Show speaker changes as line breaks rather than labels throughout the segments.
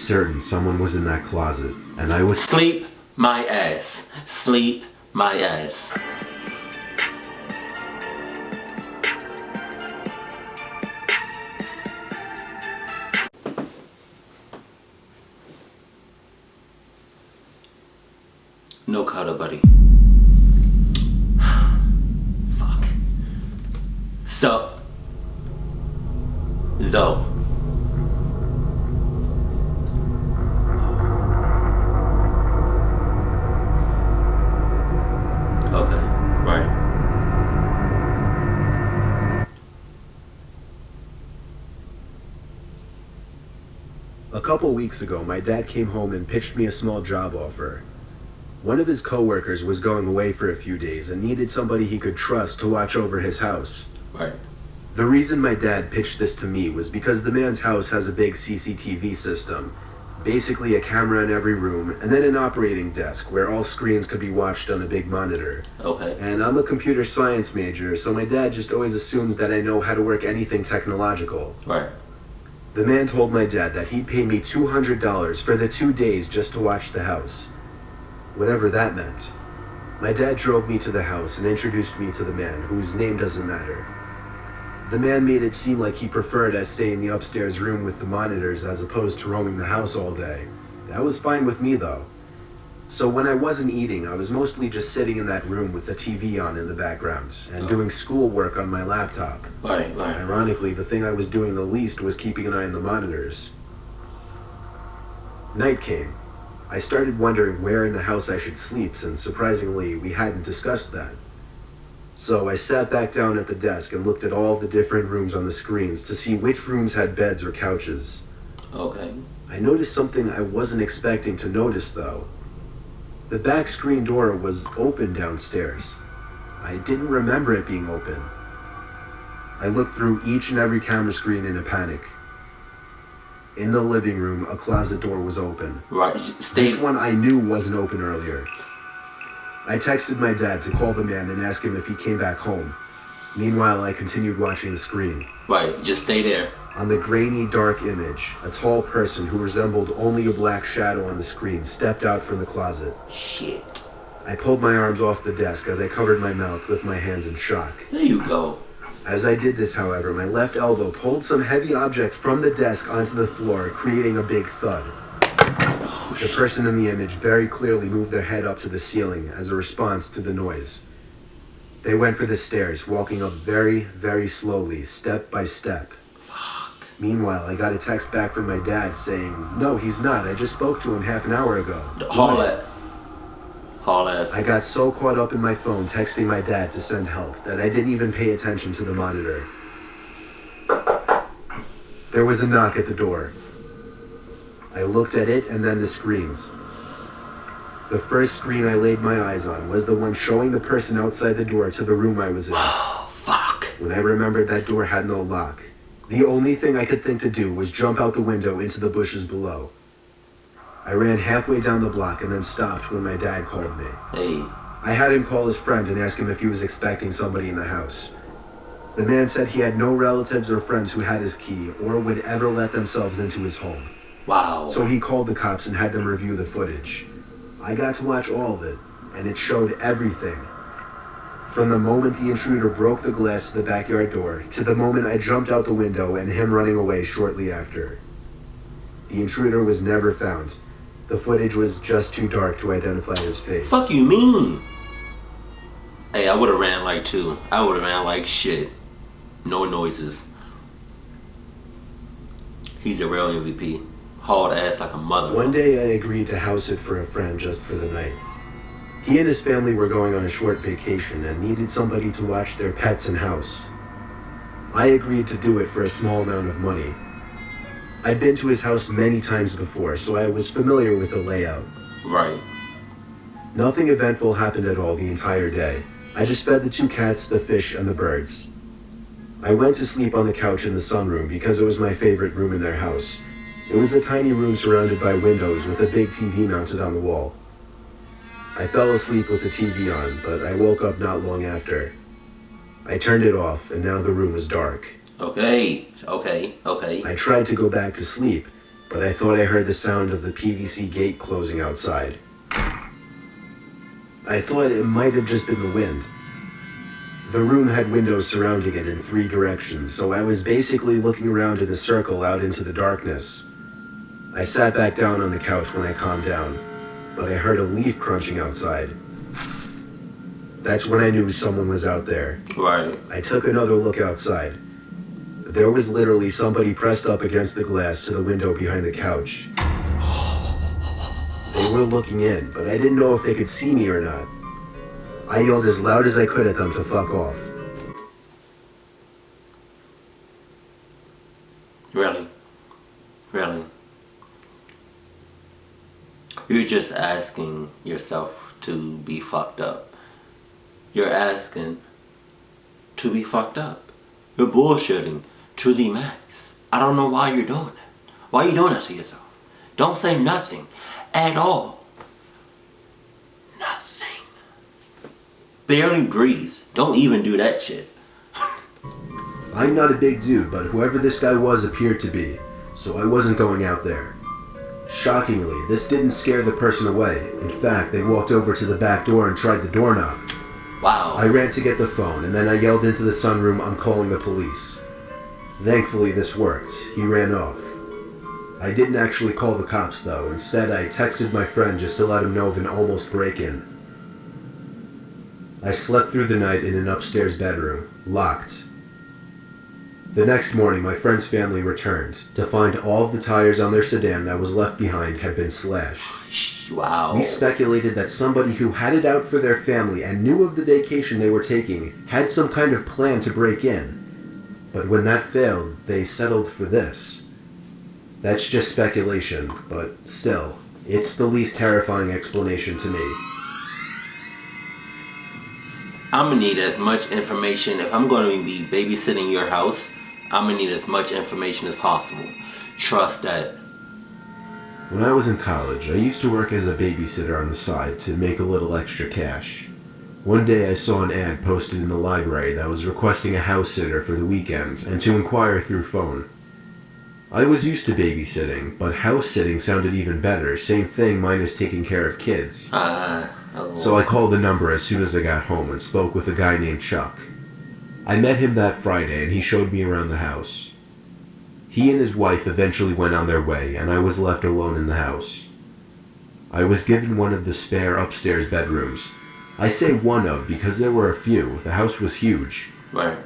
certain someone was in that closet, and I was...
Sleep my ass. Sleep my ass. No cuddle, buddy. Fuck. Sup Tho. Okay, right.
A couple weeks ago, my dad came home and pitched me a small job offer. One of his coworkers was going away for a few days and needed somebody he could trust to watch over his house.
Right.
The reason my dad pitched this to me was because the man's house has a big CCTV system, basically a camera in every room, and then an operating desk where all screens could be watched on a big monitor.
Okay.
And I'm a computer science major, so my dad just always assumes that I know how to work anything technological.
Right.
The man told my dad that he'd pay me $200 for the 2 days just to watch the house. Whatever that meant. My dad drove me to the house and introduced me to the man, whose name doesn't matter. The man made it seem like he preferred us stay in the upstairs room with the monitors as opposed to roaming the house all day. That was fine with me though. So when I wasn't eating, I was mostly just sitting in that room with the TV on in the background and doing schoolwork on my laptop.
Right.
Ironically, the thing I was doing the least was keeping an eye on the monitors. Night came. I started wondering where in the house I should sleep, since surprisingly, we hadn't discussed that. So I sat back down at the desk and looked at all the different rooms on the screens to see which rooms had beds or couches.
Okay.
I noticed something I wasn't expecting to notice though. The back screen door was open downstairs. I didn't remember it being open. I looked through each and every camera screen in a panic. In the living room, a closet door was open.
Right.
This one I knew wasn't open earlier. I texted my dad to call the man and ask him if he came back home. Meanwhile, I continued watching the screen.
Right, just stay there.
On the grainy, dark image, a tall person who resembled only a black shadow on the screen stepped out from the closet.
Shit.
I pulled my arms off the desk as I covered my mouth with my hands in shock.
There you go.
As I did this, however, my left elbow pulled some heavy object from the desk onto the floor, creating a big thud. The person in the image very clearly moved their head up to the ceiling as a response to the noise. They went for the stairs, walking up very, very slowly, step by step.
Fuck.
Meanwhile, I got a text back from my dad saying, "No, he's not. I just spoke to him half an hour ago."
Haul ass.
I got so caught up in my phone texting my dad to send help that I didn't even pay attention to the monitor. There was a knock at the door. I looked at it and then the screens. The first screen I laid my eyes on was the one showing the person outside the door to the room I was in.
Oh, fuck.
When I remembered that door had no lock, the only thing I could think to do was jump out the window into the bushes below. I ran halfway down the block and then stopped when my dad called me.
Hey.
I had him call his friend and ask him if he was expecting somebody in the house. The man said he had no relatives or friends who had his key or would ever let themselves into his home.
Wow.
So he called the cops and had them review the footage. I got to watch all of it, and it showed everything. From the moment the intruder broke the glass to the backyard door, to the moment I jumped out the window and him running away shortly after. The intruder was never found. The footage was just too dark to identify his face.
Fuck you mean? Hey, I would've ran like two. I would've ran like shit. No noises. He's a real MVP. Hauled ass like a mother.
One day I agreed to house it for a friend just for the night. He and his family were going on a short vacation and needed somebody to watch their pets and house. I agreed to do it for a small amount of money. I'd been to his house many times before, so I was familiar with the layout.
Right.
Nothing eventful happened at all the entire day. I just fed the 2 cats, the fish, and the birds. I went to sleep on the couch in the sunroom because it was my favorite room in their house. It was a tiny room surrounded by windows with a big TV mounted on the wall. I fell asleep with the TV on, but I woke up not long after. I turned it off, and now the room was dark.
Okay.
I tried to go back to sleep, but I thought I heard the sound of the PVC gate closing outside. I thought it might have just been the wind. The room had windows surrounding it in 3 directions, so I was basically looking around in a circle out into the darkness. I sat back down on the couch when I calmed down, but I heard a leaf crunching outside. That's when I knew someone was out there.
Right.
I took another look outside. There was literally somebody pressed up against the glass to the window behind the couch. They were looking in, but I didn't know if they could see me or not. I yelled as loud as I could at them to fuck off.
Really? Really? You're just asking yourself to be fucked up. You're asking to be fucked up. You're bullshitting to the max. I don't know why you're doing it. Why are you doing that to yourself? Don't say nothing at all. Nothing. Barely breathe. Don't even do that shit.
I'm not a big dude, but whoever this guy was appeared to be, so I wasn't going out there. Shockingly, this didn't scare the person away. In fact, they walked over to the back door and tried the doorknob.
Wow.
I ran to get the phone, and then I yelled into the sunroom, "I'm calling the police." Thankfully, this worked. He ran off. I didn't actually call the cops, though. Instead, I texted my friend just to let him know of an almost break-in. I slept through the night in an upstairs bedroom, locked. The next morning, my friend's family returned to find all of the tires on their sedan that was left behind had been slashed.
Wow.
We speculated that somebody who had it out for their family and knew of the vacation they were taking had some kind of plan to break in. But when that failed, they settled for this. That's just speculation, but still, it's the least terrifying explanation to me.
I'm gonna need as much information. If I'm going to be babysitting your house, I'm gonna need as much information as possible. Trust that.
When I was in college, I used to work as a babysitter on the side to make a little extra cash. One day I saw an ad posted in the library that was requesting a house sitter for the weekend and to inquire through phone. I was used to babysitting, but house sitting sounded even better. Same thing minus taking care of kids. So I called the number as soon as I got home and spoke with a guy named Chuck. I met him that Friday and he showed me around the house. He and his wife eventually went on their way and I was left alone in the house. I was given one of the spare upstairs bedrooms. I say one of because there were a few. The house was huge.
Right.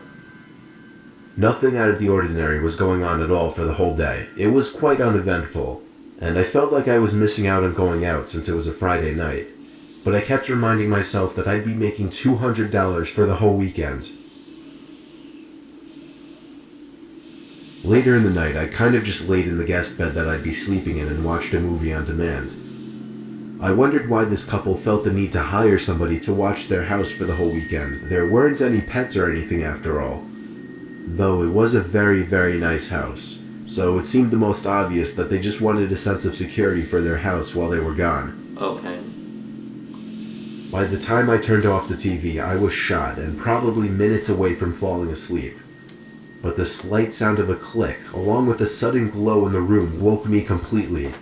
Nothing out of the ordinary was going on at all for the whole day. It was quite uneventful, and I felt like I was missing out on going out since it was a Friday night. But I kept reminding myself that I'd be making $200 for the whole weekend. Later in the night, I kind of just laid in the guest bed that I'd be sleeping in and watched a movie on demand. I wondered why this couple felt the need to hire somebody to watch their house for the whole weekend. There weren't any pets or anything after all. Though it was a very, very nice house, so it seemed the most obvious that they just wanted a sense of security for their house while they were gone.
Okay.
By the time I turned off the TV, I was shot and probably minutes away from falling asleep. But the slight sound of a click, along with a sudden glow in the room, woke me completely.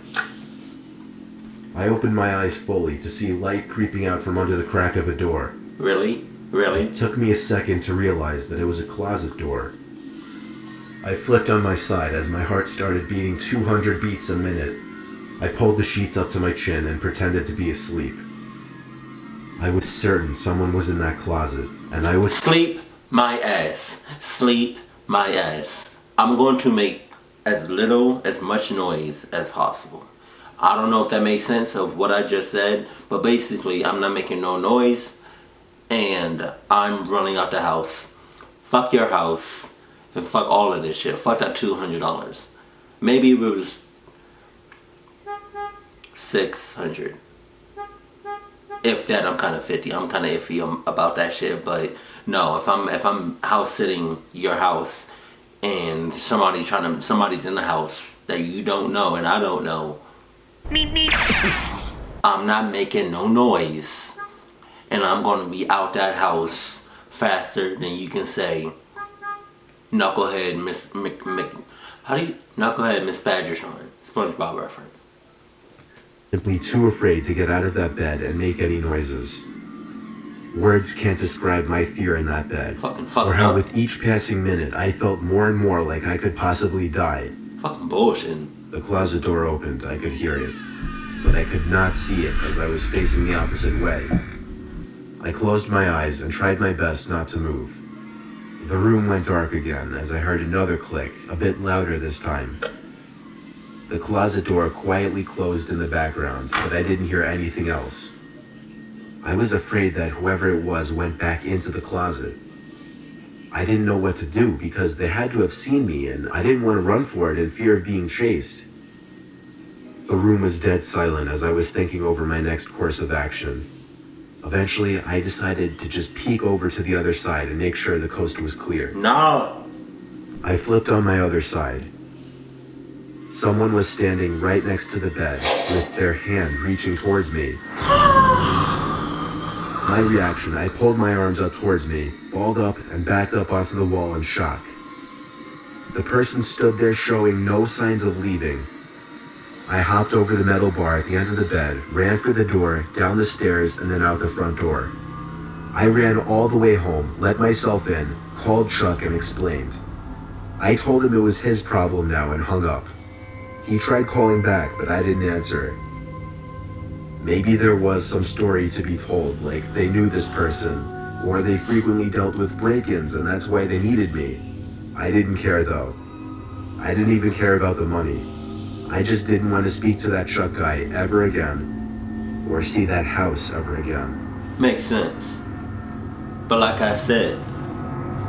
I opened my eyes fully to see light creeping out from under the crack of a door.
Really? Really?
It took me a second to realize that it was a closet door. I flipped on my side as my heart started beating 200 beats a minute. I pulled the sheets up to my chin and pretended to be asleep. I was certain someone was in that closet, and I was—
Sleep my ass. Sleep my ass. I'm going to make as much noise as possible. I don't know if that makes sense of what I just said, but basically I'm not making no noise and I'm running out the house. Fuck your house and fuck all of this shit. Fuck that $200. Maybe it was $600. If that, I'm kind of 50. I'm kind of iffy about that shit, but no, if I'm house sitting your house and somebody's in the house that you don't know and I don't know, I'm not making no noise. And I'm going to be out that house faster than you can say, knucklehead, How do you... Now go ahead, Miss Badgershorn. SpongeBob reference.
Simply too afraid to get out of that bed and make any noises. Words can't describe my fear in that bed, or how with each passing minute I felt more and more like I could possibly die.
Fucking bullshit.
The closet door opened, I could hear it, but I could not see it as I was facing the opposite way. I closed my eyes and tried my best not to move. The room went dark again as I heard another click, a bit louder this time. The closet door quietly closed in the background, but I didn't hear anything else. I was afraid that whoever it was went back into the closet. I didn't know what to do because they had to have seen me and I didn't want to run for it in fear of being chased. The room was dead silent as I was thinking over my next course of action. Eventually, I decided to just peek over to the other side and make sure the coast was clear.
No!
I flipped on my other side. Someone was standing right next to the bed with their hand reaching towards me. My reaction, I pulled my arms up towards me, balled up, and backed up onto the wall in shock. The person stood there showing no signs of leaving. I hopped over the metal bar at the end of the bed, ran for the door, down the stairs, and then out the front door. I ran all the way home, let myself in, called Chuck, and explained. I told him it was his problem now and hung up. He tried calling back, but I didn't answer. Maybe there was some story to be told, like they knew this person, or they frequently dealt with break-ins and that's why they needed me. I didn't care though. I didn't even care about the money. I just didn't want to speak to that Chuck guy ever again, or see that house ever again.
Makes sense. But like I said,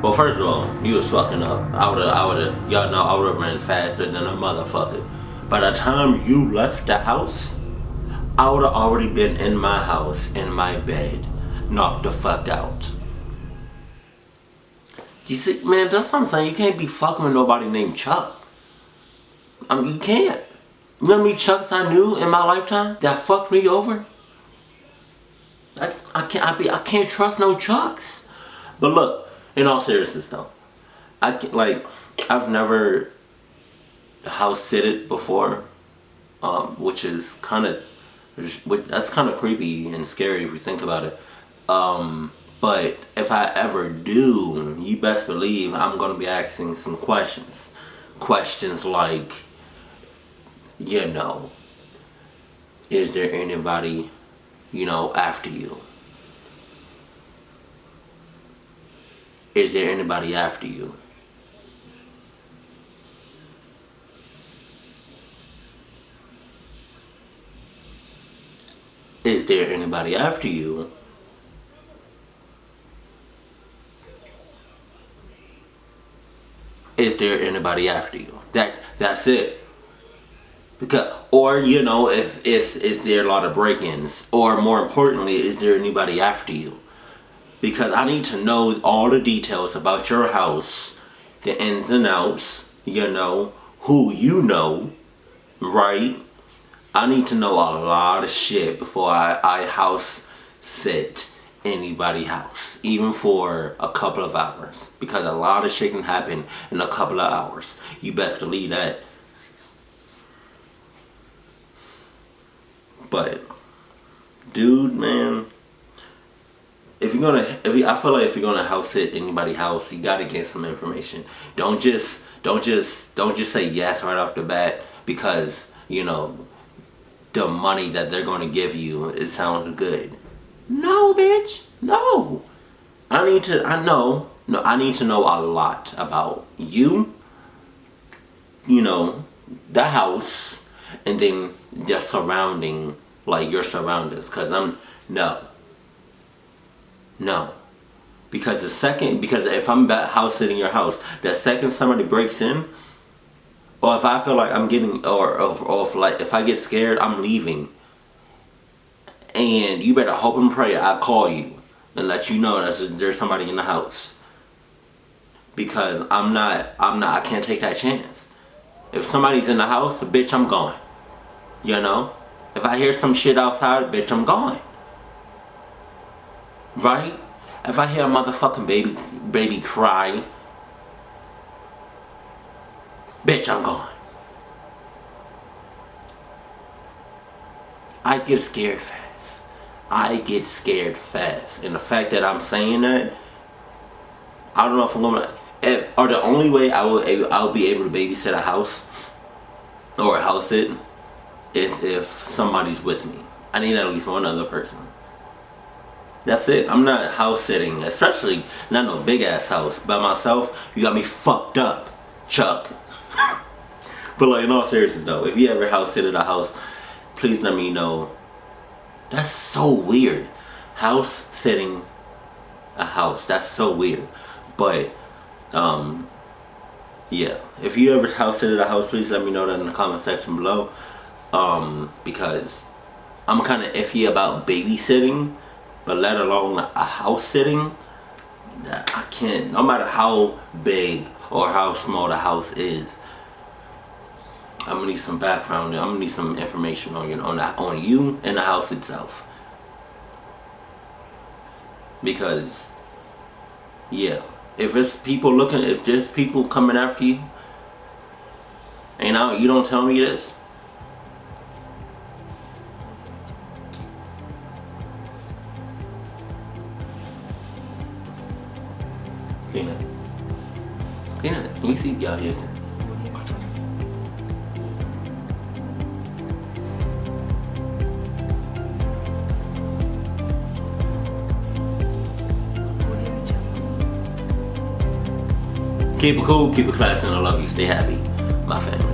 well, first of all, you was fucking up. Y'all know I would've ran faster than a motherfucker. By the time you left the house, I would've already been in my house, in my bed, knocked the fuck out. You see, man, that's what I'm saying. You can't be fucking with nobody named Chuck. I mean, you can't. You know how many Chucks I knew in my lifetime that fucked me over? I can't trust no Chucks. But look, in all seriousness though, I've never house sitted before, which is that's kind of creepy and scary if you think about it. But if I ever do, you best believe I'm gonna be asking some questions. Questions like, you know, is there anybody, after you? Is there anybody after you? Is there anybody after you? Is there anybody after you? That's it. Because, or if is there a lot of break-ins, or more importantly, is there anybody after you? Because I need to know all the details about your house, the ins and outs, who you know, right? I need to know a lot of shit before I house sit anybody's house, even for a couple of hours, because a lot of shit can happen in a couple of hours. You best believe that. But, dude, man, I feel like if you're gonna house sit anybody's house, you gotta get some information. Don't just say yes right off the bat because the money that they're gonna give you, it sounds good. No, bitch, no. I need to know a lot about you, the house, and then the surrounding, like your surroundings. Cause no. Because if I'm house sitting your house, the second somebody breaks in, or if I feel like I'm getting, or if I get scared, I'm leaving. And you better hope and pray I call you and let you know that there's somebody in the house. Because I can't take that chance. If somebody's in the house, bitch, I'm gone. If I hear some shit outside, bitch, I'm gone. Right? If I hear a motherfucking baby cry, bitch, I'm gone. I get scared fast. I get scared fast. And the fact that I'm saying that, I don't know if I'm gonna, or the only way I'll be able to babysit a house or a house sit is if somebody's with me. I need at least one other person. That's it. I'm not house sitting, especially not no big ass house by myself. You got me fucked up, Chuck. But like in all seriousness though, if you ever house sit at a house, please let me know. That's so weird. House sitting a house. That's so weird. But yeah. If you ever house sit at a house, please let me know that in the comment section below. Because I'm kind of iffy about babysitting, but let alone a house sitting. That I can't. No matter how big or how small the house is, I'm gonna need some background. I'm gonna need some information on you and the house itself. Because yeah, if it's people looking, if there's people coming after you, and you don't tell me this. Peanut, can you see? Yeah, yeah. Keep it cool, keep it classy, and I love you. Stay happy, my family.